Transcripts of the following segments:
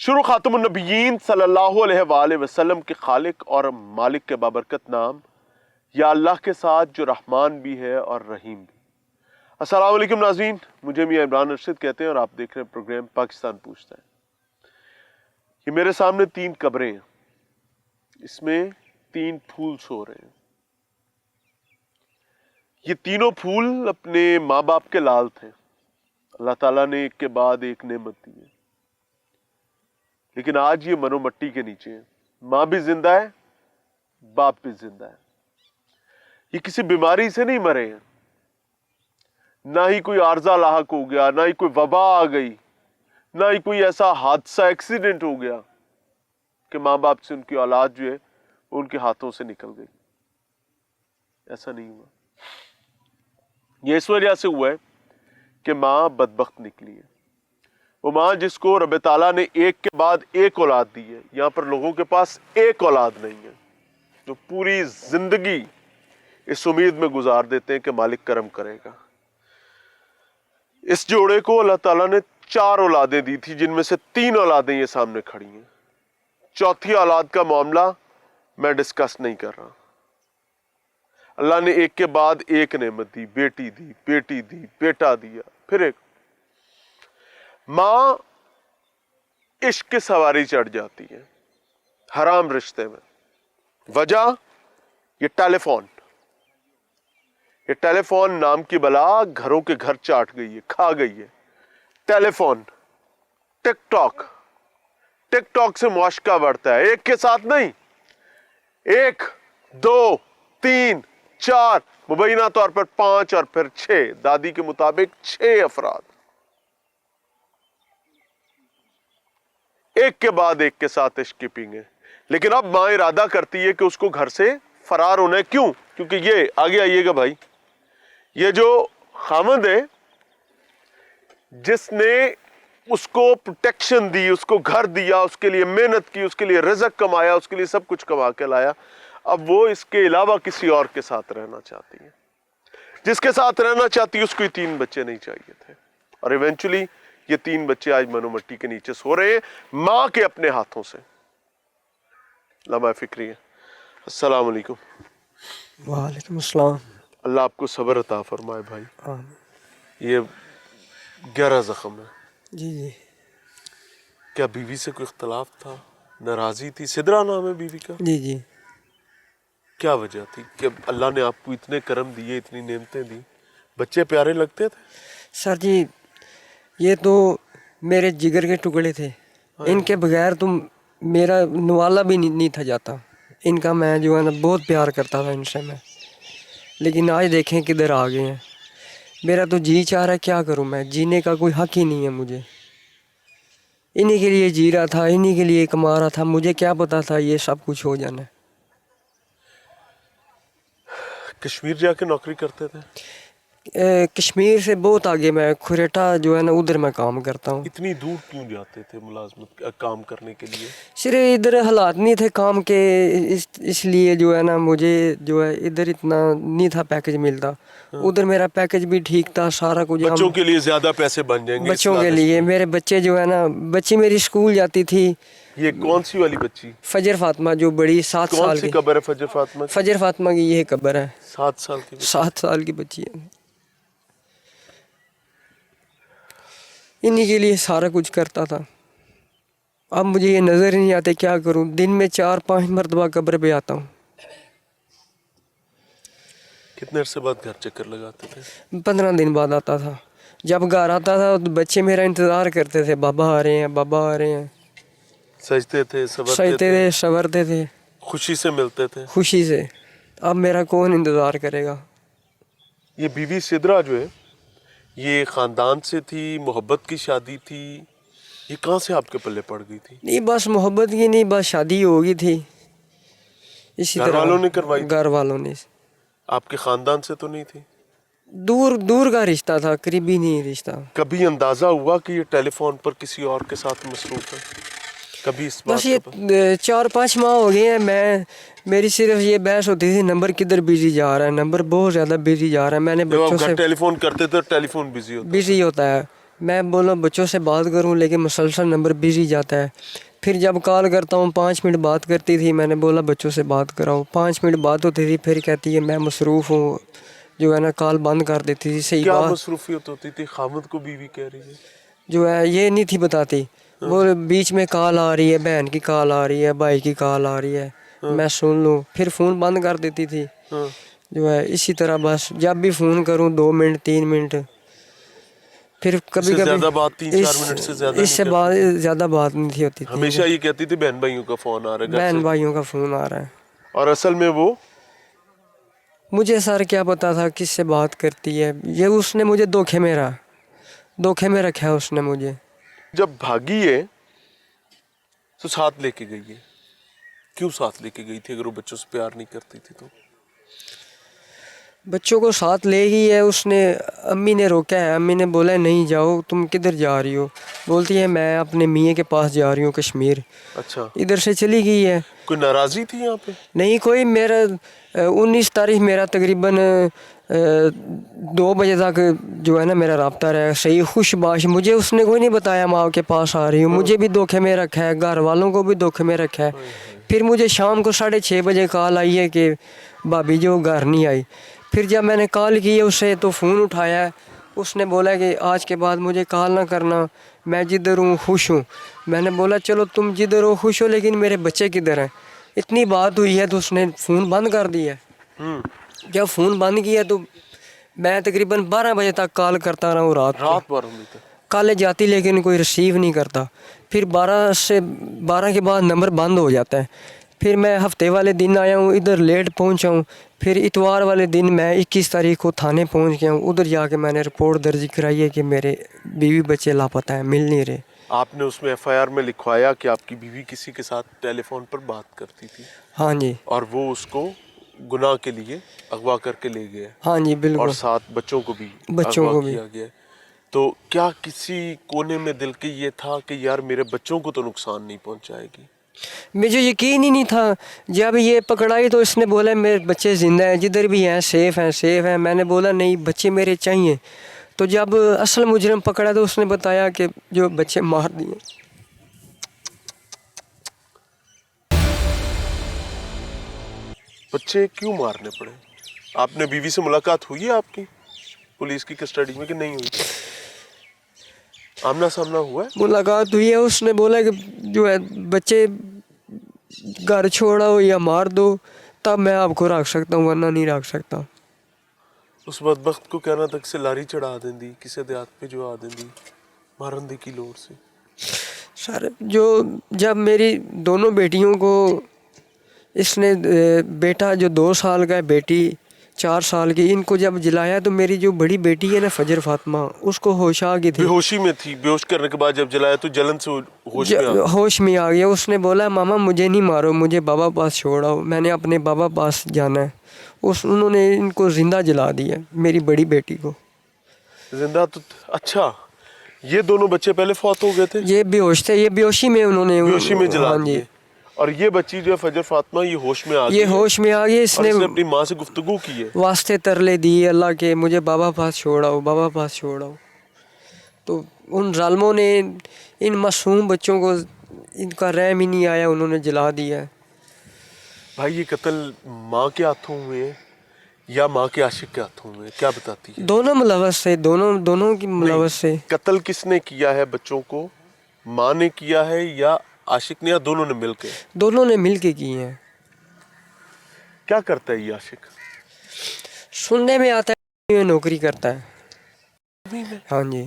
شروع خاتم النبیین صلی اللہ علیہ وآلہ وسلم کے خالق اور مالک کے بابرکت نام، یا اللہ کے ساتھ جو رحمان بھی ہے اور رحیم بھی۔ السلام علیکم ناظرین، مجھے میاں عمران ارشد کہتے ہیں اور آپ دیکھ رہے ہیں پروگرام پاکستان پوچھتا ہے۔ یہ میرے سامنے 3 قبریں ہیں، اس میں 3 پھول سو رہے ہیں۔ یہ تینوں پھول اپنے ماں باپ کے لال تھے، اللہ تعالیٰ نے ایک کے بعد ایک نعمت دی ہے، لیکن آج یہ منو مٹی کے نیچے ہیں۔ ماں بھی زندہ ہے، باپ بھی زندہ ہے۔ یہ کسی بیماری سے نہیں مرے ہیں، نہ ہی کوئی عارضہ لاحق ہو گیا، نہ ہی کوئی وبا آ گئی، نہ ہی کوئی ایسا حادثہ ایکسیڈنٹ ہو گیا کہ ماں باپ سے ان کی اولاد جو ہے ان کے ہاتھوں سے نکل گئی۔ ایسا نہیں ہوا۔ یہ اس وجہ سے ہوا ہے کہ ماں بدبخت نکلی ہے۔ وہ ماں جس کو رب تعالیٰ نے ایک کے بعد ایک اولاد دی ہے۔ یہاں پر لوگوں کے پاس ایک اولاد نہیں ہے، جو پوری زندگی اس امید میں گزار دیتے ہیں کہ مالک کرم کرے گا۔ اس جوڑے کو اللہ تعالیٰ نے 4 اولادیں دی تھی، جن میں سے 3 اولادیں یہ سامنے کھڑی ہیں۔ 4تھی اولاد کا معاملہ میں ڈسکس نہیں کر رہا۔ اللہ نے ایک کے بعد ایک نعمت دی، بیٹی دی، بیٹی دی، بیٹا دیا، پھر ایک۔ ماں عشق کی سواری چڑھ جاتی ہے حرام رشتے میں۔ وجہ یہ ٹیلی فون۔ یہ ٹیلی فون نام کی بلا گھروں کے گھر چاٹ گئی ہے، کھا گئی ہے۔ ٹیلی فون، ٹک ٹاک۔ ٹک ٹاک سے معاشقہ بڑھتا ہے، ایک کے ساتھ نہیں، 1 2 3 4، مبینہ طور پر 5 اور پھر 6، دادی کے مطابق 6 افراد ایک کے بعد ایک کے ساتھ عشق کی پینگیں۔ لیکن اب ماں ارادہ کرتی ہے کہ اس کو گھر سے فرار ہونا ہے۔ کیوں؟ کیونکہ یہ آگے آئیے گا بھائی، یہ جو خامند ہے جس نے اس کو پروٹیکشن دی، اس کو گھر دیا، اس کے لیے محنت کی، اس کے لیے رزق کمایا، اس کے لیے سب کچھ کما کے لایا، اب وہ اس کے علاوہ کسی اور کے ساتھ رہنا چاہتی ہے۔ جس کے ساتھ رہنا چاہتی ہے اس کو 3 بچے نہیں چاہیے تھے، اور ایونچولی یہ 3 بچے آج منو مٹی کے نیچے سو رہے ہیں ماں کے اپنے ہاتھوں سے۔ لمحہ فکری ہے۔ السلام علیکم۔ وعلیکم السلام۔ اللہ آپ کو صبر عطا فرمائے بھائی۔ آمین۔ یہ گہرا زخم ہے۔ جی جی۔ کیا بیوی سے کوئی اختلاف تھا، ناراضی تھی؟ سدرا نام ہے بیوی کا؟ جی جی۔ کیا وجہ تھی کہ اللہ نے آپ کو اتنے کرم دیے، اتنی نعمتیں دی؟ بچے پیارے لگتے تھے؟ سر جی، یہ تو میرے جگر کے ٹکڑے تھے، ان کے بغیر تو میرا نوالا بھی نہیں تھا جاتا۔ ان کا میں جو ہے نا بہت پیار کرتا تھا ان سے میں، لیکن آج دیکھیں کدھر آ گئے ہیں۔ میرا تو جی چاہ رہا ہے، کیا کروں میں، جینے کا کوئی حق ہی نہیں ہے مجھے۔ انہی کے لیے جی رہا تھا، انہی کے لیے کما رہا تھا، مجھے کیا پتا تھا یہ سب کچھ ہو جانا ہے۔ کشمیر جا کے نوکری کرتے تھے؟ کشمیر سے بہت آگے، میں کھریٹا جو ہے نا ادھر میں کام کرتا ہوں۔ اتنی دور کیوں جاتے تھے ملازمت کام کرنے کے لیے؟ صرف ادھر حالات نہیں تھے کام کے، اس لیے جو ہے نا مجھے جو ہے ادھر اتنا نہیں تھا پیکج ملتا۔ ادھر میرا پیکج بھی ٹھیک تھا، سارا کچھ۔ بچوں کے لیے زیادہ پیسے بن جائیں گے بچوں کے لیے، میرے بچے جو ہے نا، بچی میری اسکول جاتی تھی۔ یہ کون سی والی بچی؟ فجر فاطمہ، جو بڑی 7 سال کون سی کی۔ قبر ہے فجر فاطمہ کی؟ فجر فاطمہ کی یہ قبر ہے، 7 سال کی؟ 7 سال کی بچی ہے۔ انہی کے لیے سارا کچھ کرتا تھا۔ اب مجھے یہ نظر ہی نہیں آتے، کیا کروں۔ دن میں 4-5 مرتبہ قبر پہ آتا ہوں۔ کتنے عرصے بعد گھر چکر لگاتے تھے؟ 15 دن بعد آتا تھا۔ جب گھر آتا تھا تو بچے میرا انتظار کرتے تھے، بابا آ رہے ہیں، بابا آ رہے ہیں۔ سجتے تھے، سجتے تھے، سورتے تھے، خوشی سے ملتے تھے؟ خوشی سے۔ اب میرا کون انتظار کرے گا؟ یہ بیوی سدرا جو ہے، یہ خاندان سے تھی، محبت کی شادی تھی؟ یہ کہاں سے آپ کے پلے پڑ گئی تھی؟ نہیں، بس محبت کی نہیں، بس شادی ہو گئی تھی اسی طرح۔ گھر والوں نے کروائی تھی؟ گھر والوں نے۔ آپ کے خاندان سے تو نہیں تھی؟ دور دور کا رشتہ تھا، قریبی نہیں رشتہ۔ کبھی اندازہ ہوا کہ یہ ٹیلی فون پر کسی اور کے ساتھ مصروف ہے؟ کبھی اس بس بات یہ 4-5 ماہ ہو گئے ہیں، میری صرف یہ بحث ہوتی تھی نمبر کدھر بزی جا رہا ہے، نمبر بہت زیادہ بزی جا رہا ہے۔ میں نے جب بچوں آپ سے ٹیلی فون کرتے تھے ٹیلی فون بزی ہوتا بزی ہوتا ہے، میں بولا بچوں سے بات کروں لیکن مسلسل نمبر بزی جاتا ہے. پھر جب کال کرتا ہوں 5 منٹ بات کرتی تھی, میں نے بولا بچوں سے بات کراؤ, 5 منٹ بات ہوتی تھی, پھر کہتی ہے میں مصروف ہوں, جو ہے نا کال بند کر دیتی تھی. صحیح کیا بات مصروفیت ہوتی تھی؟ خامد کو بیوی کہہ رہی ہے. جو ہے یہ نہیں تھی بتاتی, وہ بیچ میں کال آ رہی ہے, بہن کی کال آ رہی ہے, بھائی کی کال آ رہی ہے, میں سن لوں, پھر فون بند کر دیتی تھی. ہاں جو ہے اسی طرح بس جب بھی فون کروں 2 منٹ 3 منٹ, پھر کبھی سے کبھی زیادہ بات 3-4 منٹ سے زیادہ اس نہیں سے کرتی تھی. زیادہ بات نہیں تھی ہوتی تھی. ہمیشہ یہ کہتی تھی بہن بھائیوں کا فون آ رہا ہے گھر سے, بہن بھائیوں کا فون آ رہا ہے. اور اصل میں وہ مجھے سر کیا پتا تھا کس سے بات کرتی ہے, یہ اس نے مجھے دھوکے میں رکھا ہے اس نے مجھے. جب بھاگی ہے تو ساتھ لے کے گئی ہے. کیوں ساتھ لے کے گئی تھی اگر وہ بچوں سے پیار نہیں کرتی تھی؟ تو بچوں کو ساتھ لے گئی ہے, اس نے امی نے روکا ہے, امی نے بولا نہیں جاؤ, تم کدھر جا رہی ہو؟ بولتی ہے میں اپنے میاں کے پاس جا رہی ہوں کشمیر. اچھا, ادھر سے چلی گئی ہے. کوئی ناراضی تھی یہاں پہ؟ نہیں کوئی. میرا 19 تاریخ میرا تقریباً 2 بجے تک جو ہے نا میرا رابطہ رہا صحیح خوش باش. مجھے اس نے کوئی نہیں بتایا ماں کے پاس آ رہی ہوں, مجھے بھی دھوکے میں رکھا ہے, گھر والوں کو بھی دھوکے میں رکھا ہے. پھر مجھے شام کو 6:30 بجے کال آئی ہے کہ بھابھی جو گھر نہیں آئی. پھر جب میں نے کال کی ہے اسے تو فون اٹھایا ہے, اس نے بولا کہ آج کے بعد مجھے کال نہ کرنا, میں جدھر ہوں خوش ہوں. میں نے بولا چلو تم جدھر ہو خوش ہو, لیکن میرے بچے کدھر ہیں؟ اتنی بات ہوئی ہے تو اس نے فون بند کر دیا ہے. جب فون بند کیا تو میں تقریباً 12 بجے تک کال کرتا رہا ہوں رات کو. 12 بجے تک کالیں جاتی لیکن کوئی ریسیو نہیں کرتا. پھر 12 کے بعد نمبر بند ہو جاتا ہے. پھر میں ہفتے والے دن آیا ہوں ادھر لیٹ پہنچا ہوں. پھر اتوار والے دن میں 21 تاریخ کو تھانے پہنچ گیا ہوں. ادھر جا کے میں نے رپورٹ درج کرائی ہے کہ میرے بیوی بچے لاپتہ ہیں, مل نہیں رہے. آپ نے اس میں FIR میں لکھوایا کہ آپ کی بیوی کسی کے ساتھ ٹیلی فون پر بات کرتی تھی, ہاں جی, اور وہ اس کو گناہ کے لیے اغوا کر کے لے گئے, ہاں جی اور بالکل, ساتھ بچوں کو بھی بچوں اغوا کو بھی. کیا گیا. تو کیا کسی کونے میں دل کے یہ تھا کہ یار میرے بچوں کو تو نقصان نہیں پہنچائے گی؟ مجھے یقین ہی نہیں تھا. جب یہ پکڑائی تو اس نے بولا میرے بچے زندہ ہیں, جدھر بھی ہیں سیف ہیں. میں نے بولا نہیں بچے میرے چاہیے. تو جب اصل مجرم پکڑا تو اس نے بتایا کہ جو بچے مار دیے. بچے کیوں مارنے پڑے؟ آپ نے بیوی سے ملاقات ہوئی ہے آپ کی پولیس کی کسٹڈی میں کہ نہیں ہوئی؟ آمنا سامنا ہوا ہے؟ ملاقات ہوئی ہے. اس نے بولا کہ جو ہے بچے گھر چھوڑو یا مار دو تب میں آپ کو رکھ سکتا ہوں, ورنہ نہیں رکھ سکتا. اس بدبخت کو کہنا تک سے لاری چڑھا دیں دی, کسی دیہات پہ جو آ دیں دی مارن دی کی لوڑ سے. سر جو جب میری دونوں بیٹیوں کو اس نے بیٹا جو 2 سال کا ہے, بیٹی 4 سال کی, ان کو جب جلایا تو میری جو بڑی بیٹی ہے نا فجر فاطمہ, اس کو ہوش آ گئی تھی. بے ہوشی میں تھی, بے ہوش کرنے کے بعد جب جلایا تو جلن سے ہوش میں آ گئی. ہوش میں آ گیا. اس نے بولا ماما مجھے نہیں مارو, مجھے بابا پاس چھوڑاؤ, میں نے اپنے بابا پاس جانا ہے. انہوں نے ان کو زندہ جلا دیا, میری بڑی بیٹی کو. زندہ تو اچھا, یہ دونوں بچے پہلے فوت ہو گئے تھے؟ یہ بے ہوش تھے, یہ بے ہوشی میں انہوں نے, بے ہوشی میں جلا ہاں جی, دیے. اور یہ بچی جو ہے فجر فاطمہ یہ ہوش میں آ گئی یہ ہوش میں آ گئی. اس اور نے اس نے اپنی ماں سے گفتگو کی ہے, واسطے ترلے دیے اللہ کے, مجھے بابا پاس چھوڑاؤ, بابا پاس چھوڑاؤ. تو ان ظالموں نے ان معصوم بچوں کو ان کا رحم ہی نہیں آیا, انہوں نے جلا دیا. بھائی یہ قتل ماں کے ہاتھوں ہوئے یا ماں کے عاشق کے ہاتھوں ہوئے, کیا بتاتی ہے؟ دونوں ملوث سے, دونوں کی ملوث سے. قتل کس نے کیا ہے بچوں کو؟ ماں نے کیا ہے یا عاشق نے, یا دونوں نے مل کے؟ دونوں نے مل کے کی ہیں. کیا کرتا ہے یہ عاشق؟ سننے میں آتا ہے یہ نوکری کرتا ہے. ہاں جی,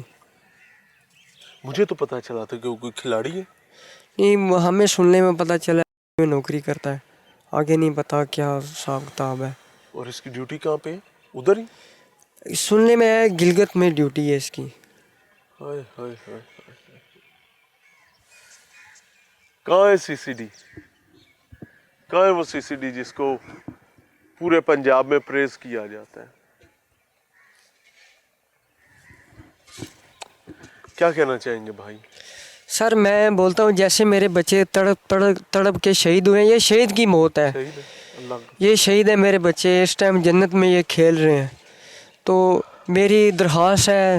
مجھے تو پتا چلا تھا کہ وہ کوئی کھلاڑی ہے. نہیں ہمیں سننے میں پتہ چلا یہ نوکری کرتا ہے, آگے نہیں پتا کیا حساب کتاب ہے. اور اس کی ڈیوٹی کہاں پہ ہے؟ ادھر ہی سننے میں آیا گلگت میں ڈیوٹی ہے اس کی. ہائے ہائے ہائے, کہاں ہے CCD؟ کہاں ہے وہ CCD جس کو پورے پنجاب میں پریز کیا جاتا ہے؟ کیا کہنا چاہیں گے بھائی؟ سر میں بولتا ہوں جیسے میرے بچے تڑپ کے شہید ہوئے ہیں, یہ شہید کی موت ہے. شہید ہے اللہ کا. یہ شہید ہے میرے بچے, اس ٹائم جنت میں یہ کھیل رہے ہیں. تو میری درخواست ہے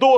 2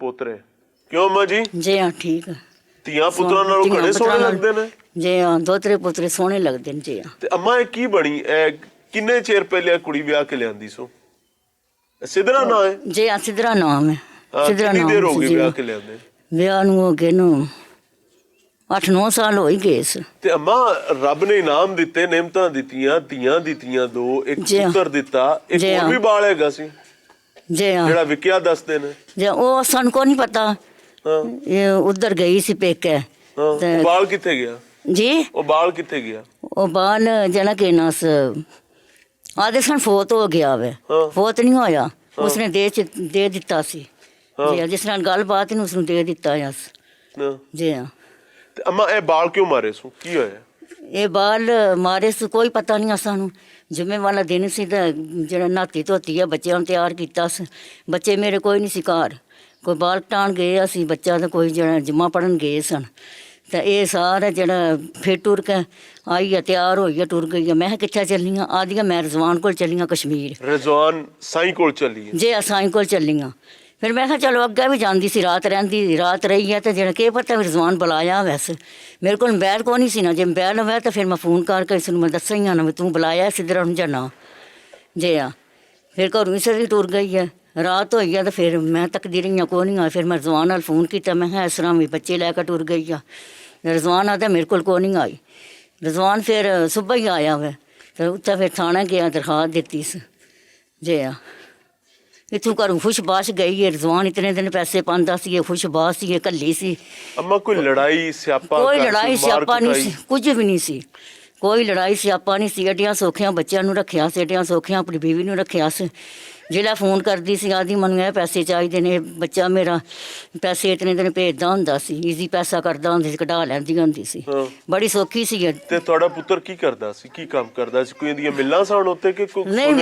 ਪੋਤਰੇ। ਕਿਉਂ ਮਾਂ ਜੀ? ਜੀ ਹਾਂ, ਠੀਕ ਹੈ। ਧੀਆਂ ਪੁੱਤਰਾਂ ਨਾਲੋਂ ਘਣੇ ਸੋਹਣੇ ਲੱਗਦੇ ਨੇ। ਜੀ ਹਾਂ, ਦੋਤਰੇ ਪੁੱਤਰੇ ਸੋਹਣੇ ਲੱਗਦੇ ਨੇ। ਜੀ ਹਾਂ। ਤੇ ਅੰਮਾ ਇਹ ਕੀ ਬਣੀ? ਇਹ ਕਿੰਨੇ ਚਿਰ ਪਹਿਲੇ ਕੁੜੀ ਵਿਆਹ ਕੇ ਲਿਆਂਦੀ ਸੋ? ਸਿਧਰਾ ਨਾਂ ਹੈ? ਜੀ ਹਾਂ, ਸਿਧਰਾ ਨਾਮ ਹੈ। ਸਿਧਰਾ ਨਾਮ। ਕਿੰਨੀ ਦੇਰ ਹੋ ਗਈ ਵਿਆਹ ਕੇ ਲਿਆਂਦੇ? ਵਿਆਹ ਨੂੰ ਹੋ ਗਏ ਨੂੰ 8-9 ਸਾਲ ਹੋ ਹੀ ਗਏ ਸੀ। ਤੇ ਅੰਮਾ ਰੱਬ ਨੇ ਇਨਾਮ ਦਿੱਤੇ, ਨਿਮਤਾਂ ਦਿੱਤੀਆਂ, ਧੀਆਂ ਦਿੱਤੀਆਂ 2, ਇੱਕ ਪੁੱਤਰ ਦਿੱਤਾ, ਇੱਕ ਹੋਰ ਵੀ ਬਾਲ ਹੈਗਾ ਸੀ ਜੀ ਹਾਂ, ਜਿਹੜਾ ਵਿਕਿਆ ਦੱਸਦੇ ਨੇ। ਜੀ ਉਹ ਸਾਨੂੰ ਕੋ ਨਹੀਂ ਪਤਾ। ਇਹ ਉਧਰ ਗਈ ਸੀ ਪੇਕੇ। ਤੇ ਬਾਲ ਕਿੱਥੇ ਗਿਆ ਜੀ? ਉਹ ਬਾਲ ਕਿੱਥੇ ਗਿਆ? ਉਹ ਬਾਲ ਜਿਹੜਾ ਕਿ ਨਸ ਆਦੇ ਸਨ ਫੋਤ ਹੋ ਗਿਆ ਵੇ। ਫੋਤ ਨਹੀਂ ਹੋਇਆ, ਉਸਨੇ ਦੇ ਦਿੱਤਾ ਸੀ ਜੀ, ਜਿਸ ਨਾਲ ਗੱਲਬਾਤ ਨੂੰ ਉਸਨੂੰ ਦੇ ਦਿੱਤਾ ਜੀ ਹਾਂ। ਤੇ ਅੰਮਾ ਇਹ ਬਾਲ ਕਿਉਂ ਮਾਰੇ ਸੋ? ਕੀ ਹੋਇਆ? ਇਹ ਬਾਲ ਮਾਰੇ ਸੀ ਕੋਈ ਪਤਾ ਨਹੀਂ ਸਾਨੂੰ। ਜੁਮੇ ਵਾਲਾ ਦਿਨ ਸੀ ਤਾਂ ਜਿਹੜਾ ਨਾਤੀ ਧੋਤੀ ਆ ਬੱਚਿਆਂ ਨੂੰ ਤਿਆਰ ਕੀਤਾ ਸੀ। ਬੱਚੇ ਮੇਰੇ ਕੋਈ ਨਹੀਂ ਸੀ ਘਰ, ਕੋਈ ਬਾਲ ਕਟਾਉਣ ਗਏ ਅਸੀਂ, ਬੱਚਾ ਤਾਂ ਕੋਈ ਜਿਹੜਾ ਜੁਮਾ ਪੜ੍ਹਨ ਗਏ ਸਨ। ਤਾਂ ਇਹ ਸਾਰਾ ਜਿਹੜਾ ਫਿਰ ਟੁਰ ਕੇ ਆਈ ਆ, ਤਿਆਰ ਹੋਈ ਆ, ਟੁਰ ਗਈ ਆ। ਮੈਂ ਕਿਹਾ ਕਿੱਥੇ ਚੱਲੀਆਂ? ਆਦੀਆਂ ਮੈਂ ਰਿਜ਼ਵਾਨ ਕੋਲ ਚੱਲੀਆਂ ਕਸ਼ਮੀਰ। ਰਿਜ਼ਵਾਨ ਸਾਈਂ ਕੋਲ ਚੱਲੀ? ਜੇ ਸਾਈਂ ਕੋਲ ਚੱਲੀਆਂ। ਫਿਰ ਮੈਂ ਕਿਹਾ ਚਲੋ ਅੱਗੇ ਵੀ ਜਾਂਦੀ ਸੀ, ਰਾਤ ਰਹੀ ਹੈ। ਤਾਂ ਜਿਹੜਾ ਕੀ ਪਤਾ ਰਿਜ਼ਵਾਨ ਬੁਲਾਇਆ ਵੈਸੇ। ਮੇਰੇ ਕੋਲ ਮੋਬਾਈਲ ਕੋ ਨਹੀਂ ਸੀ ਨਾ, ਜੇ ਮੋਬਾਈਲ ਹੋਇਆ ਤਾਂ ਫਿਰ ਮੈਂ ਫੋਨ ਕਰਕੇ ਇਸਨੂੰ ਮੈਂ ਦੱਸਾਂ ਹੀ ਆ ਨਾ ਵੀ ਤੂੰ ਬੁਲਾਇਆ ਸਿੱਧਰਾ ਨੂੰ ਜਾਣਾ ਜੇ ਆ। ਫਿਰ ਘਰੋਂ ਇਸੇ ਵੀ ਟੁਰ ਗਈ ਹੈ। ਰਾਤ ਹੋਈ ਆ ਤਾਂ ਫਿਰ ਮੈਂ ਤੱਕਦੀ ਰਹੀ ਹਾਂ, ਕੋਈ ਨਹੀਂ ਆ। ਫਿਰ ਮੈਂ ਰਿਜ਼ਵਾਨ ਨਾਲ ਫੋਨ ਕੀਤਾ, ਮੈਂ ਕਿਹਾ ਇਸ ਤਰ੍ਹਾਂ ਵੀ ਬੱਚੇ ਲੈ ਕੇ ਟੁਰ ਗਈ ਆ। ਰਿਜ਼ਵਾਨ ਆ ਤਾਂ ਮੇਰੇ ਕੋਲ ਕੋਈ ਨਹੀਂ ਆਈ। ਰਿਜ਼ਵਾਨ ਫਿਰ ਸੁਬਹ ਹੀ ਆਇਆ ਵਾ। ਫਿਰ ਉੱਥੇ ਫਿਰ ਥਾਣਾ ਗਿਆ, ਦਰਖਾਸਤ ਦਿੱਤੀ ਸੀ ਜੇ ਆ। ਇੱਥੋਂ ਘਰੋਂ ਖੁਸ਼ਬਾਸ਼ ਗਈ ਹੈ। ਰਿਜ਼ਵਾਨ ਇਤਨੇ ਦਿਨ ਪੈਸੇ ਪਾਉਂਦਾ ਸੀ, ਖੁਸ਼ਬਾਸ਼ ਸੀ, ਕੱਲੀ ਸੀ। ਅੰਮਾ ਕੋਈ ਲੜਾਈ ਸਿਆਪਾ? ਕੋਈ ਲੜਾਈ ਸਿਆਪਾ ਨਹੀਂ ਸੀ, ਕੁਝ ਵੀ ਨਹੀਂ ਸੀ। ਕੋਈ ਲੜਾਈ ਸਿਆਪਾ ਨਹੀਂ ਸੀ। ਐਡੀਆਂ ਸੌਖੀਆਂ ਬੱਚਿਆਂ ਨੂੰ ਰੱਖਿਆ ਸੀ, ਐਡੀਆਂ ਸੌਖੀਆਂ ਆਪਣੀ ਬੀਵੀ ਨੂੰ ਰੱਖਿਆ ਸੀ। ਜਿਹੜਾ ਫੋਨ ਕਰਦੀ ਸੀ ਆਦੀ ਮੈਨੂੰ ਇਹ ਪੈਸੇ ਚਾਹੀਦੇ ਨੇ, ਬੱਚਾ ਮੇਰਾ ਪੈਸੇ ਇਤਨੇ ਦਿਨ ਭੇਜਦਾ ਹੁੰਦਾ ਸੀ, ਈਜ਼ੀ ਪੈਸਾ ਕਰਦਾ ਹੁੰਦਾ ਸੀ, ਕਢਾ ਲੈਂਦੀ ਹੁੰਦੀ ਸੀ। ਬੜੀ ਸੌਖੀ ਸੀ। ਤੇ ਤੁਹਾਡਾ ਪੁੱਤਰ ਕੀ ਕਰਦਾ ਸੀ? ਕੀ ਕੰਮ ਕਰਦਾ ਸੀ? ਕੋਈ ਇਹਦੀਆਂ ਮਿੱਲਾਂ ਸਨ ਉੱਤੇ ਕਿ ਨਹੀਂ?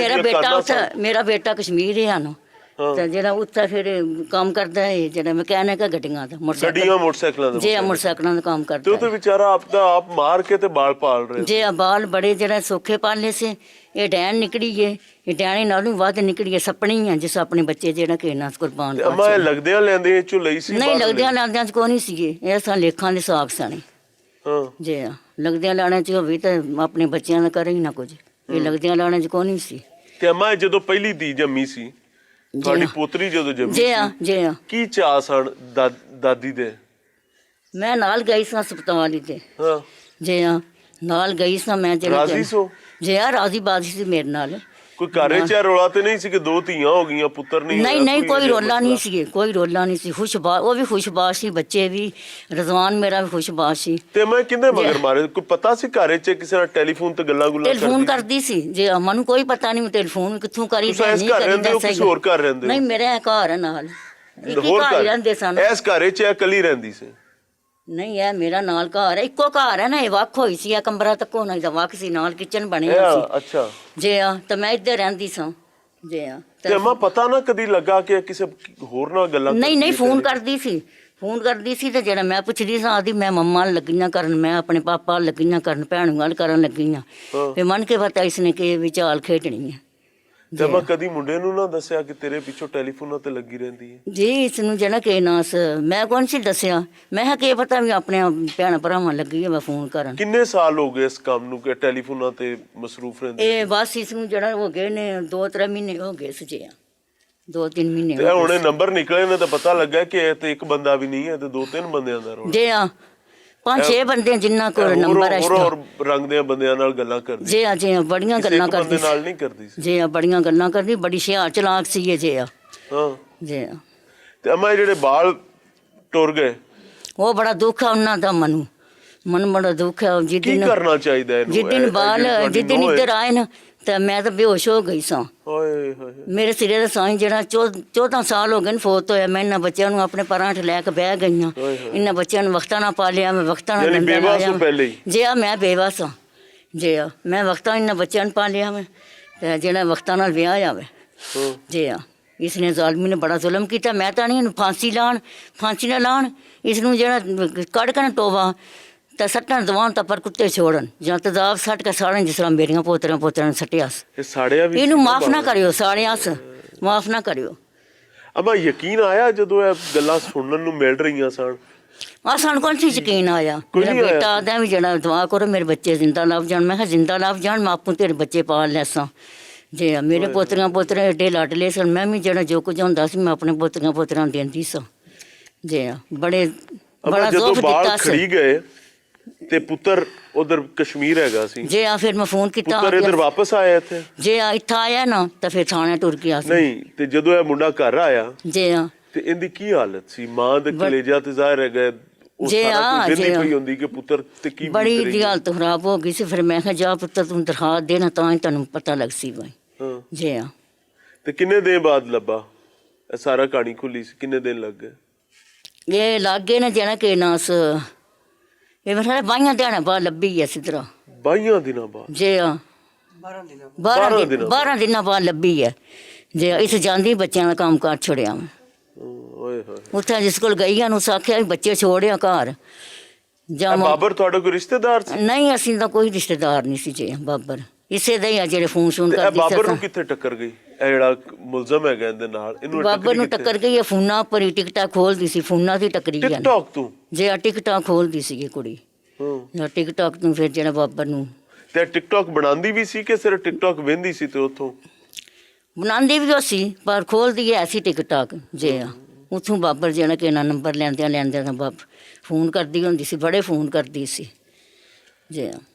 ਮੇਰਾ ਬੇਟਾ ਕਸ਼ਮੀਰ ਹੈ ਨਾ, ਤਾਂ ਜਿਹੜਾ ਉੱਥੇ ਫਿਰ ਕੰਮ ਕਰਦਾ ਹੈ, ਜਿਹੜਾ ਮਕੈਨਿਕ ਹੈ ਗੱਡੀਆਂ ਦਾ, ਮੋਟਰਸਾਈਕਲਾਂ ਦਾ। ਜੀ ਮੋਟਰਸਾਈਕਲਾਂ ਦਾ ਕੰਮ ਕਰਦਾ। ਤੇ ਉਹ ਤੇ ਵਿਚਾਰਾ ਆਪ ਮਾਰ ਕੇ ਤੇ ਬਾਲ ਪਾਲ ਰਿਹਾ ਜੀ। ਬਾਲ ਬੜੇ ਜਿਹੜਾ ਸੌਖੇ ਪਾਲੇ ਸੀ। ਇਹ ਡੈਣ ਨਿਕਲੀ ਏ, ਇਹ ਡੈਣੇ ਨਾਲੋਂ ਵੱਧ ਨਿਕਲੀ ਏ। ਸਪਣੀ ਆ ਜਿਸ ਆਪਣੇ ਬੱਚੇ ਜਿਹੜਾ ਕਿ ਇਹਨਾਂ ਕੁਰਬਾਨ ਕਰ। ਅੰਮਾ ਇਹ ਲੱਗਦਿਆਂ ਲੈਂਦੇ ਚੋਂ ਲਈ ਸੀ? ਨਹੀਂ, ਲੱਗਦਿਆਂ ਲੈਂਦਿਆਂ ਚ ਕੋਈ ਨਹੀਂ ਸੀਗੇ। ਇਹ ਸਾਂ ਲੇਖਾਂ ਦੇ ਸਾਗ ਸਣੇ ਹਾਂ ਜੀ। ਲੱਗਦਿਆਂ ਲਾਣਾ 'ਚ ਹੋਵੇ ਤਾਂ ਆਪਣੇ ਬੱਚਿਆਂ ਦਾ ਕਰੇ ਹੀ ਨਾ ਕੁਝ, ਇਹ ਲੱਗਦਿਆਂ ਲਾਣਾ 'ਚ ਕੋਈ ਨਹੀਂ ਸੀ। ਤੇ ਅਮਾ ਜਦੋਂ ਪਹਿਲੀ ਧੀ ਜੰਮੀ ਸੀ, ਤੁਹਾਡੀ ਪੋਤਰੀ ਜਦੋਂ ਜੰਮੀ ਜੀ ਹਾਂ ਸੀ, ਜੀ ਹਾਂ, ਕੀ ਚਾਅ ਸਨ ਦਾਦੀ ਦੇ? ਮੈਂ ਨਾਲ ਗਈ ਸਾਂ ਹਸਪਤਾਲ ਤੇ। ਹਾਂ, ਜੀ ਹਾਂ, ਨਾਲ ਗਈ ਸਾਂ ਮੈਂ। ਰਾਜ਼ੀ ਸੋ? ਜੀ ਹਾਂ, ਰਾਜ਼ੀ ਬਾਜ਼ੀ ਸੀ ਮੇਰੇ ਨਾਲ। ਕੋਈ ਘਰੇ ਚ ਰੌਲਾ ਤੇ ਨਹੀਂ ਸੀ ਕਿ 2 ਧੀਆਂ ਹੋ ਗਈਆਂ, ਪੁੱਤਰ ਨਹੀਂ ਨਹੀਂ ਹੋਇਆ? ਨਹੀਂ, ਕੋਈ ਰੋਲਾ ਮਸਲਾ? ਨਹੀਂ ਸੀ, ਕੋਈ ਰੋਲਾ ਨਹੀਂ ਸੀ। ਖੁਸ਼ਬਾਸ਼, ਉਹ ਵੀ ਖੁਸ਼ਬਾਸ਼ ਸੀ, ਬੱਚੇ ਵੀ, ਰਜ਼ਵਾਨ ਮੇਰਾ ਵੀ ਖੁਸ਼ਬਾਸ਼ ਸੀ। ਤੇ ਮੈਂ ਕਿੰਦੇ ਮਗਰ ਮਾਰੇ? ਕੋਈ ਪਤਾ ਸੀ ਘਰੇ ਚ ਕਿਸੇ ਨਾਲ ਟੈਲੀਫੋਨ ਤੇ ਗੱਲਾਂ ਗੁੱਲਾਂ ਟੈਲੀਫੋਨ ਕਰਦੀ ਸੀ ਜੀ, ਮੈਨੂੰ ਕੋਈ ਪਤਾ ਨਹੀਂ ਟੈਲੀਫੋਨ ਕਿੱਥੋਂ ਕਰੀ ਤੁਸੀਂ ਇਸ ਘਰ ਰਹਿੰਦੇ ਹੋ ਕਿਸੇ ਹੋਰ ਘਰ ਰਹਿੰਦੇ ਹੋ? ਨਹੀਂ, ਮੇਰੇ ਘਰ ਹੈ ਨਾਲ, ਇੱਕ ਹੀ ਹੋਰ ਘਰ ਘਰ ਰਹਿੰਦੇ ਸਨ। ਇਸ ਘਰੇ ਚ ਇਕੱਲੀ ਰਹਿੰਦੀ ਸੀ? ਨਹੀਂ, ਇਹ ਮੇਰਾ ਨਾਲ ਘਰ ਹੈ, ਇੱਕੋ ਘਰ ਹੈ ਨਾ, ਇਹ ਵੱਖ ਹੋਈ ਸੀ, ਇਹ ਕਮਰਾ ਤੱਕ ਹੋਣਾ ਦਾ ਵੱਖ ਸੀ, ਨਾਲ ਕਿਚਨ ਬਣਿਆ ਸੀ। ਅੱਛਾ ਜੀ ਹਾਂ, ਤਾਂ ਮੈਂ ਇੱਧਰ ਰਹਿੰਦੀ ਸਾਂ। ਜੀ ਹਾਂ, ਤੇ ਅਮਾ ਪਤਾ ਨਾ ਕਦੀ ਲੱਗਾ ਕਿ ਕਿਸੇ ਹੋਰ ਨਾਲ ਗੱਲਾਂ ਨਹੀਂ ਨਹੀਂ, ਕਰਦੀ ਹੈ ਫੋਨ ਤੇਰੇ? ਕਰਦੀ ਸੀ, ਫੋਨ ਕਰਦੀ ਸੀ। ਤੇ ਜਿਹੜਾ ਮੈਂ ਪੁੱਛਦੀ ਸਾਂ ਆਦੀ ਮੈਂ ਮੰਮਾ ਨਾਲ ਲੱਗੀਆਂ ਕਰਨ, ਮੈਂ ਆਪਣੇ ਪਾਪਾ ਨਾਲ ਲੱਗੀਆਂ ਕਰਨ, ਭੈਣ ਨਾਲ ਕਰਨ ਲੱਗੀਆਂ। ਫਿਰ ਮਨ ਕੇ ਪਤਾ ਇਸਨੇ ਕਿ ਵਿਚਾਲ ਖੇਡਣੀ ਹੈ। ਤੇ ਮੈਂ ਕਦੀ ਮੁੰਡੇ ਨੂੰ ਨਾ ਦੱਸਿਆ ਕਿ ਤੇਰੇ ਪਿੱਛੋਂ ਟੈਲੀਫੋਨਾਂ ਤੇ ਲੱਗੀ ਰਹਿੰਦੀ ਹੈ? ਜੀ ਇਸ ਨੂੰ ਜਿਹੜਾ ਕਿ ਨਾਸ ਮੈਂ ਕੌਣ ਸੀ ਦੱਸਿਆ, ਮੈਂ ਕਿਹਾ ਕੀ ਪਤਾ ਵੀ ਆਪਣੇ ਭੈਣ ਭਰਾਵਾਂ ਲੱਗੀ ਹੈ ਮੈਂ ਫੋਨ ਕਰਨ। ਕਿੰਨੇ ਸਾਲ ਹੋ ਗਏ ਇਸ ਕੰਮ ਨੂੰ ਕਿ ਟੈਲੀਫੋਨਾਂ ਤੇ ਮਸਰੂਫ ਰਹਿੰਦੀ? ਇਹ ਬਸ ਇਸ ਨੂੰ ਜਿਹੜਾ ਹੋ ਗਏ ਨੇ 2-3 ਮਹੀਨੇ ਹੋ ਗਏ ਸੀ ਜੀ, 2-3 ਮਹੀਨੇ ਤੇ ਹੁਣੇ ਨੰਬਰ ਨਿਕਲੇ ਨੇ ਤਾਂ ਪਤਾ ਲੱਗਾ ਕਿ ਇਹ ਤੇ ਇੱਕ ਬੰਦਾ ਵੀ ਨਹੀਂ ਹੈ ਤੇ 2-3 ਬੰਦਿਆਂ ਦਾ ਰੋਲ। ਜੀ ਹਾਂ, 5-6 ਬੰਦੇ ਜਿੰਨਾ ਕੋਲ ਨੰਬਰ ਹੈ। ਹੋਰ ਰੰਗ ਦੇ ਬੰਦਿਆਂ ਨਾਲ ਗੱਲਾਂ ਕਰਦੀ? ਜੀ ਹਾਂ, ਜੀ ਹਾਂ, ਬੜੀਆਂ ਗੱਲਾਂ ਕਰਦੀ ਬੰਦੇ ਨਾਲ ਨਹੀਂ ਕਰਦੀ ਸੀ? ਜੀ ਹਾਂ, ਬੜੀਆਂ ਗੱਲਾਂ ਕਰਦੀ, ਬੜੀ ਹੁਸ਼ਿਆਰ ਚਲਾਕ ਸੀ ਇਹ। ਜੀ ਹਾਂ ਹਾਂ। ਜੀ ਹਾਂ, ਤੇ ਅਮਾ ਜਿਹੜੇ ਬਾਲ ਟੁਰ ਗਏ, ਉਹ ਬੜਾ ਦੁੱਖ ਆ ਉਹਨਾਂ ਦਾ, ਮਨ ਬੜਾ ਦੁੱਖ ਹੈ। ਕੀ ਕਰਨਾ ਚਾਹੀਦਾ ਇਹਨੂੰ? ਜਿੱਦਿਨ ਬਾਲ ਜਿੱਦਿਨ ਇੱਧਰ ਆਏ ਨਾ ਤਾਂ ਮੈਂ ਤਾਂ ਬੇਹੋਸ਼ ਹੋ ਗਈ ਸਾਂ। ਓਏ ਹੋਏ, ਮੇਰੇ ਸਿਰੇ ਦਾ ਸਾਈਂ ਜਿਹੜਾ 14 ਸਾਲ ਹੋ ਗਏ ਨੇ ਫੋਤ ਹੋਇਆ, ਮੈਂ ਇਹਨਾਂ ਬੱਚਿਆਂ ਨੂੰ ਆਪਣੇ ਪਰਾਂ 'ਚ ਲੈ ਕੇ ਬਹਿ ਗਈਆਂ। ਇਹਨਾਂ ਬੱਚਿਆਂ ਨੂੰ ਵਕਤਾਂ ਨਾਲ ਪਾਲਿਆ, ਮੈਂ ਵਕਤਾਂ ਨਾਲ ਯਾਨੀ ਬੇਵਾਸ ਹੋ ਪਹਿਲੇ ਹੀ? ਜੀ ਆ, ਮੈਂ ਬੇਵਾਸ ਹਾਂ। ਜੀ ਆ, ਮੈਂ ਵਕਤਾਂ ਇਹਨਾਂ ਬੱਚਿਆਂ ਨੂੰ ਪਾਲਿਆ ਮੈਂ, ਤੇ ਜਿਹੜਾ ਵਕਤਾਂ ਨਾਲ ਵਿਆਹ ਆਵੇ। ਜੀ ਆ, ਇਸ ਨੇ ਜ਼ਾਲਮੀ ਨੇ ਬੜਾ ਜ਼ੁਲਮ ਕੀਤਾ। ਮੈਂ ਤਾਂ ਨਹੀਂ ਇਹਨੂੰ ਫਾਂਸੀ ਨਾ ਲਾਉਣ, ਇਸ ਨੂੰ ਜਿਹੜਾ ਕੱਢ ਕੇ ਨਾ ਟੋਵਾ ਤਾਂ ਸੱਟਣ ਦਵਾਉਣ ਤਾਂ ਪਰ ਕੁੱਤੇ ਛੋੜਨ, ਜਾਂ ਤੇਜ਼ਾਬ ਸੱਟ ਕੇ ਸਾੜਨ, ਜਿਸ ਤਰ੍ਹਾਂ ਮੇਰੀਆਂ ਪੋਤਰਿਆਂ ਨੂੰ ਸੱਟਿਆ। ਇਹ ਸਾੜਿਆ ਵੀ? ਇਹਨੂੰ ਮਾਫ ਨਾ ਕਰਿਓ, ਸਾੜਿਆ ਮਾਫ ਨਾ ਕਰਿਓ। ਅਮਾ ਯਕੀਨ ਆਇਆ ਜਦੋਂ ਇਹ ਗੱਲਾਂ ਸੁਣਨ ਨੂੰ ਮਿਲ ਰਹੀਆਂ ਸਨ? ਸਾਨੂੰ ਕੋਈ ਸੀ ਯਕੀਨ ਆਇਆ। ਮੇਰਾ ਬੇਟਾ ਆਦਾ ਵੀ ਜਿਹੜਾ ਦੁਆ ਕਰੋ ਮੇਰੇ ਬੱਚੇ ਜ਼ਿੰਦਾ ਲੱਭ ਜਾਣ। ਮੈਂ ਕਿਹਾ ਜ਼ਿੰਦਾ ਲੱਭ ਜਾਣ, ਮੈਂ ਆਪੂ ਤੇਰੇ ਬੱਚੇ ਪਾਲ ਲੈ ਸਾਂ। ਜੇ ਮੇਰੇ ਪੋਤਰੇ ਏਡੇ ਲਾਡਲੇ ਸਨ, ਮੈਂ ਵੀ ਜਿਹੜਾ ਜੋ ਕੁਝ ਹੁੰਦਾ ਸੀ ਮੈਂ ਆਪਣੇ ਪੋਤਰਿਆਂ ਨੂੰ ਦਿੰਦੀ ਸਾਂ। ਜੇ ਬੜਾ ਜਦੋਂ ਜ਼ੋਰ ਬਾਲ ਦਿੱਤਾ ਖੜੀ ਗਏ ਤੇ ਪੁੱਤਰ ਉਧਰ ਕਸ਼ਮੀਰ ਹੈਗਾ ਸੀ, ਜੇ ਆ ਫਿਰ ਮੈਂ ਫੋਨ ਕੀਤਾ, ਪੁੱਤਰ ਇਧਰ ਵਾਪਸ ਆਇਆ ਇੱਥੇ? ਜੇ ਆ ਇੱਥੇ ਆਇਆ ਨਾ ਤਾਂ ਫਿਰ ਥਾਣੇ ਟੁਰ ਗਿਆ ਸੀ। ਨਹੀਂ, ਤੇ ਜਦੋਂ ਇਹ ਮੁੰਡਾ ਘਰ ਆਇਆ ਜੇ ਆ ਤੇ ਇਹਦੀ ਕੀ ਹਾਲਤ ਸੀ? ਮਾਂ ਦੇ ਕਲੇਜਾ ਤੇ ਜ਼ਾਹਿਰ ਹੈਗਾ ਉਹ ਸਾਰਾ ਕੁਝ ਦਿੰਦੀ ਪਈ ਹੁੰਦੀ ਕਿ ਪੁੱਤਰ ਤੇ ਕੀ ਬੜੀ ਦੀ ਹਾਲਤ ਖਰਾਬ ਹੋ ਗਈ ਸੀ। ਫਿਰ ਮੈਂ ਕਿਹਾ ਜਾ ਪੁੱਤਰ ਤੂੰ ਦਰਖਾਸਤ ਦੇਣਾ ਤਾਂ ਹੀ ਤੁਹਾਨੂੰ ਪਤਾ ਲੱਗ ਸੀ ਬਾਈ। ਜੇ ਆ, ਤੇ ਕਿੰਨੇ ਦਿਨ ਬਾਅਦ ਲੱਭਾ? ਇਹ ਸਾਰਾ ਕਹਾਣੀ ਖੁੱਲੀ ਸੀ, ਕਿੰਨੇ ਦਿਨ ਲੱਗ ਗਏ? ਇਹ ਲਾਗੇ ਨਾ ਜਿਹੜਾ ਕਿ ਨਾਸ ਇਹ ਮੇਰੇ 22 ਦਿਨਾਂ ਬਾਅਦ ਲੱਭੀ ਐ ਸਿੱਧਰਾ। 22 ਦਿਨਾਂ ਬਾਅਦ? ਜੇ ਆ, 12 ਦਿਨਾਂ ਬਾਅਦ ਲੱਭੀ ਐ। ਜੇ ਇਸ ਜਾਂਦੀ ਬੱਚਿਆਂ ਦਾ ਕੰਮ ਕਾਰ ਛੋੜਿਆ ਮੈਂ। ਓਏ ਹੋਏ, ਉੱਥੇ ਜਿਸ ਕੋਲ ਗਈ ਆ ਨੂੰ ਆਖਿਆ ਵੀ ਬੱਚੇ ਛੋੜਿਆ ਘਰ ਜਾਂ ਬਾਬਰ ਤੁਹਾਡਾ ਕੋਈ ਰਿਸ਼ਤੇਦਾਰ ਸੀ? ਨਹੀਂ, ਅਸੀਂ ਤਾਂ ਕੋਈ ਰਿਸ਼ਤੇਦਾਰ ਨਹੀਂ ਸੀ। ਜੇ ਬਾਬਰ ਇਸੇ ਦਾ ਹੀ ਆ ਜਿਹੜੇ ਫੋਨ ਕਰਦੀ ਸੀ। ਬਾਬਰ ਨੂੰ ਕਿੱਥੇ ਟੱਕਰ ਗਈ ਇਹ ਜਿਹੜਾ ਮੁਲਜ਼ਮ ਹੈਗਾ ਇਹਦੇ ਨਾਲ? ਇਹਨੂੰ ਬਾਬਰ ਨੂੰ ਟੱਕਰ ਗਈ, ਫੋਨਾਂ ਉੱਪਰ ਹੀ ਟਿਕਟਾਂ ਖੋਲਦੀ ਸੀ, ਫੋਨਾਂ ਦੀ ਟੱਕਰੀ ਜਾਂ ਟਿਕਟੌਕ ਤੋਂ? ਜੇ ਆ ਟਿਕਟਾਂ ਖੋਲਦੀ ਸੀ ਕੁੜੀ ਟਿਕਟੌਕ ਤੋਂ। ਫਿਰ ਜਿਹੜਾ ਬਾਬਰ ਨੂੰ ਤੇ ਟਿਕਟੌਕ ਬਣਾਉਂਦੀ ਵੀ ਸੀ ਕਿ ਸਿਰਫ ਟਿਕਟੌਕ ਵੇਂਦੀ ਸੀ? ਤੇ ਉੱਥੋਂ ਬਣਾਉਂਦੀ ਵੀ ਉਹ ਸੀ ਪਰ ਖੋਲਦੀ ਐ ਸੀ ਟਿਕਟੌਕ। ਜੇ ਆ ਉੱਥੋਂ ਬਾਬਰ ਜਿਹੜਾ ਕਿ ਇਹਨਾਂ ਨੰਬਰ ਲੈਂਦਿਆਂ ਤਾਂ ਬਾਬਰ ਫੋਨ ਕਰਦੀ ਹੁੰਦੀ ਸੀ, ਬੜੇ ਫੋਨ ਕਰਦੀ ਸੀ। ਜੇ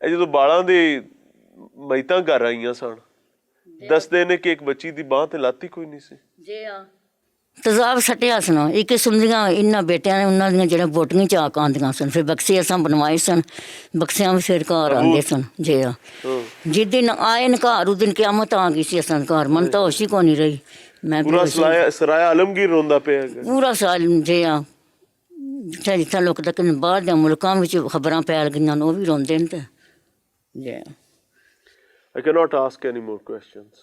ਇਹ ਜਦੋਂ ਬਾਲਾਂ ਦੇ ਮਈਤਾਂ ਕਰ ਆਈਆਂ ਸਨ, ਦੱਸਦੇ ਨੇ ਕਿ ਇੱਕ ਬੱਚੀ ਦੀ ਬਾਂਹ ਤੇ ਲਾਤੀ ਕੋਈ ਨਹੀਂ ਸੀ। ਜੇ ਆ ਤਜ਼ਾਬ ਸੱਟਿਆ ਸੁਣਾ ਇੱਕ ਕਿਸਮ ਦੀਆਂ ਇਹਨਾਂ ਬੇਟਿਆਂ ਨੇ ਉਹਨਾਂ ਦੀਆਂ ਜਿਹੜਾ ਬੋਟੀਆਂ ਚਾਕ ਆਉਂਦੀਆਂ ਸਨ। ਫਿਰ ਬਕਸੇ ਅਸਾਂ ਬਣਵਾਏ ਸਨ, ਬਕਸਿਆਂ ਵੀ ਫਿਰ ਘਰ ਆਉਂਦੇ ਸਨ। ਜੇ ਆ ਜਿਸ ਦਿਨ ਆਏ ਨੇ ਘਰ ਉਸ ਦਿਨ ਕਿਆਮਤ ਆ ਗਈ ਸੀ ਅਸਾਂ ਘਰ। ਮਨ ਤਾਂ ਹੋਸ਼ ਹੀ ਕੋਈ ਨਹੀਂ ਰਹੀ। ਮੈਂ ਪੂਰਾ ਸਰਾਇਆ ਆਲਮਗੀਰ ਰੋਂਦਾ ਪਿਆ ਹੈਗਾ। ਪੂਰਾ ਸਾਲ ਜੇ ਆ ਜਿੱਥੇ ਲੋਕ ਤੱਕ ਬਾਹਰ ਦੇ ਮੁਲਕਾਂ ਵਿੱਚ ਖਬਰਾਂ ਫੈਲ ਗਈਆਂ ਨੇ ਉਹ ਵੀ ਰੋਂਦੇ ਨੇ ਤੇ ਜੇ I cannot ask any more questions.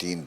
3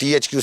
THQ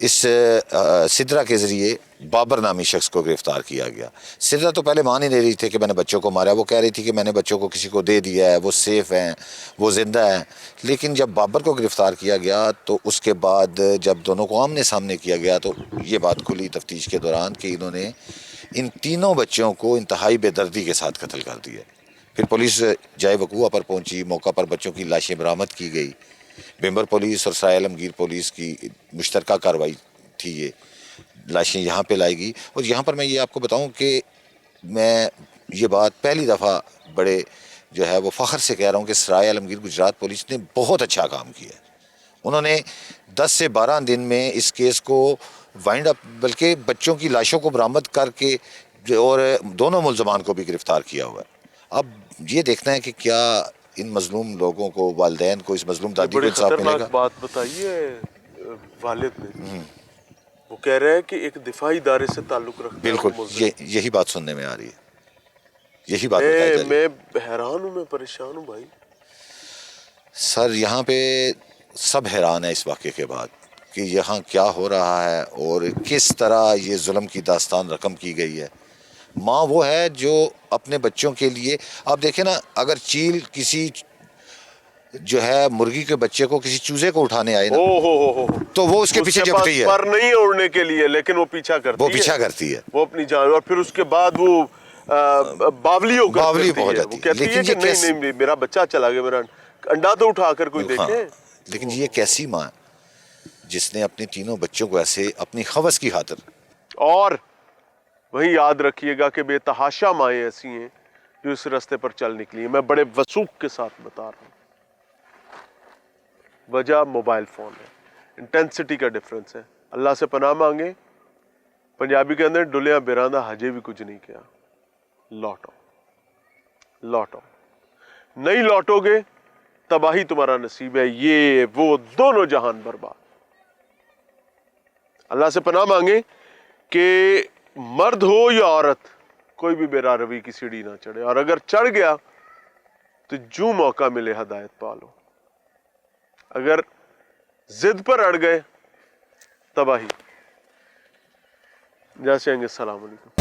اس سدرا کے ذریعے بابر نامی شخص کو گرفتار کیا گیا. سدرا تو پہلے مان ہی نہیں رہی تھی کہ میں نے بچوں کو مارا. وہ کہہ رہی تھی کہ میں نے بچوں کو کسی کو دے دیا ہے, وہ سیف ہیں, وہ زندہ ہیں. لیکن جب بابر کو گرفتار کیا گیا تو اس کے بعد جب دونوں کو آمنے سامنے کیا گیا تو یہ بات کھلی تفتیش کے دوران کہ انہوں نے ان تینوں بچوں کو انتہائی بے دردی کے ساتھ قتل کر دیا. پھر پولیس جائے وقوع پر پہنچی. موقع پر بچوں کی لاشیں برآمد کی گئی. بمبر پولیس اور سرائے عالمگیر پولیس کی مشترکہ کارروائی تھی. یہ لاشیں یہاں پہ لائی گئی. اور یہاں پر میں یہ آپ کو بتاؤں کہ میں یہ بات پہلی دفعہ بڑے جو ہے وہ فخر سے کہہ رہا ہوں کہ سرائے عالمگیر گجرات پولیس نے بہت اچھا کام کیا. انہوں نے 10 سے 12 دن میں اس کیس کو وائنڈ اپ, بلکہ بچوں کی لاشوں کو برآمد کر کے اور دونوں ملزمان کو بھی گرفتار کیا ہوا ہے. اب یہ دیکھنا ہے کہ کیا ان مظلوم لوگوں کو, والدین کو, اس مظلوم دادی کو بڑی انصاف ملے گا. خطرناک بات بتائی ہے والد نے. وہ کہہ رہے ہیں کہ ایک دفاعی ادارے سے تعلق رکھتا ہے. بالکل یہی بات سننے میں آ رہی ہے, یہی بات بتائی جا رہی ہے. میں حیران ہوں, میں پریشان ہوں بھائی. سر یہاں پہ سب حیران ہے اس واقعے کے بعد کہ یہاں کیا ہو رہا ہے اور کس طرح یہ ظلم کی داستان رقم کی گئی ہے. ماں وہ ہے جو اپنے بچوں کے لیے, آپ دیکھیں نا, اگر چیل کسی جو ہے مرغی کے بچے کو کسی چوزے کو اٹھانے آئے نا ہو تو وہ اس کے پیچھے جھپٹی ہے. پر نہیں اڑنے کے لیے, لیکن وہ پیچھا کرتی ہے. وہ پیچھا کرتی ہے, وہ اپنی جان. اور پھر اس کے بعد وہ باولی ہو باولی کرتی ہو ہے. جاتی وہ ہے. کہتی ہے کہ نہیں میرا بچہ چلا گیا, میرا انڈا تو اٹھا کر کوئی دیکھے. لیکن یہ کیسی ماں جس نے اپنے تینوں بچوں کو ایسے اپنی خوص کی خاطر. اور وہی یاد رکھیے گا کہ بے تحاشا مائیں ایسی ہیں جو اس راستے پر چل نکلی ہیں. میں بڑے وثوق کے ساتھ بتا رہا ہوں. وجہ موبائل فون ہے, انٹینسٹی کا ڈفرنس ہے. اللہ سے پناہ مانگے. پنجابی کے اندر ڈلیاں بیراندہ حجے بھی کچھ نہیں کیا. لوٹو نہیں لوٹو گے تباہی تمہارا نصیب ہے. یہ وہ دونوں جہان برباد. اللہ سے پناہ مانگے کہ مرد ہو یا عورت کوئی بھی بے روی کی سیڑھی نہ چڑھے, اور اگر چڑھ گیا تو جو موقع ملے ہدایت پالو. اگر ضد پر اڑ گئے تباہی. جیسے آئیں گے. السلام علیکم.